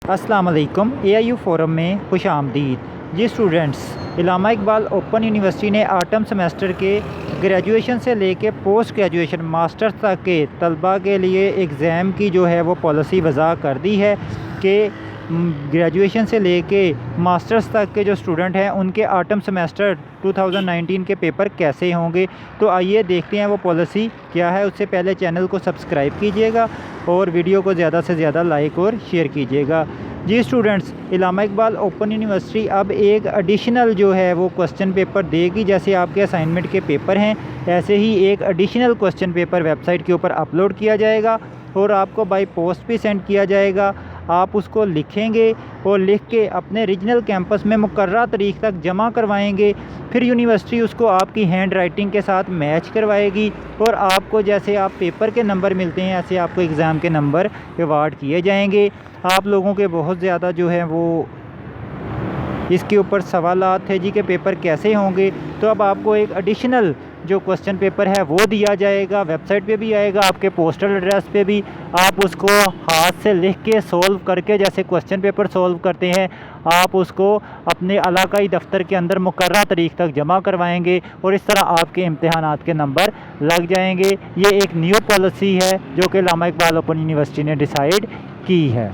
अस्सलाम वालेकुम। AIU forum में खुश आमदीद। जी स्टूडेंट्स, इल्लामा इकबाल ओपन यूनिवर्सिटी ने आटम सेमेस्टर के ग्रेजुएशन से लेके पोस्ट ग्रेजुएशन मास्टर्स तक के तलबा के लिए एग्ज़ाम की जो है वो पॉलिसी वज़ा कर दी है कि ग्रेजुएशन से लेके मास्टर्स तक के जो स्टूडेंट हैं उनके आटम सेमेस्टर 2019 के पेपर कैसे होंगे। तो आइए देखते हैं वो पॉलिसी क्या है। उससे पहले चैनल को सब्सक्राइब कीजिएगा और वीडियो को ज़्यादा से ज़्यादा लाइक और शेयर कीजिएगा। जी स्टूडेंट्स, इल्लामा इकबाल ओपन यूनिवर्सिटी अब एक एडिशनल जो है वो क्वेश्चन पेपर देगी। जैसे आपके असाइनमेंट के पेपर हैं, ऐसे ही एक एडिशनल क्वेश्चन पेपर वेबसाइट के ऊपर अपलोड किया जाएगा और आपको बाय पोस्ट भी सेंड किया जाएगा। आप उसको लिखेंगे और लिख के अपने रीजनल कैंपस में मुकर्रर तारीख तक जमा करवाएंगे। फिर यूनिवर्सिटी उसको आपकी हैंड राइटिंग के साथ मैच करवाएगी और आपको जैसे आप पेपर के नंबर मिलते हैं ऐसे आपको एग्ज़ाम के नंबर अवार्ड किए जाएंगे। आप लोगों के बहुत ज़्यादा जो है वो इसके ऊपर सवालात थे जी के पेपर कैसे होंगे। तो अब आपको एक एडिशनल जो क्वेश्चन पेपर है वो दिया जाएगा, वेबसाइट पे भी आएगा, आपके पोस्टल एड्रेस पे भी। आप उसको हाथ से लिख के सोल्व करके, जैसे क्वेश्चन पेपर सोल्व करते हैं, आप उसको अपने इलाकाई दफ्तर के अंदर मुकर्रर तारीख तक जमा करवाएंगे और इस तरह आपके इम्तहानात के नंबर लग जाएंगे। ये एक न्यू पॉलिसी है जो कि इल्लामा इकबाल ओपन यूनिवर्सिटी ने डिसाइड की है।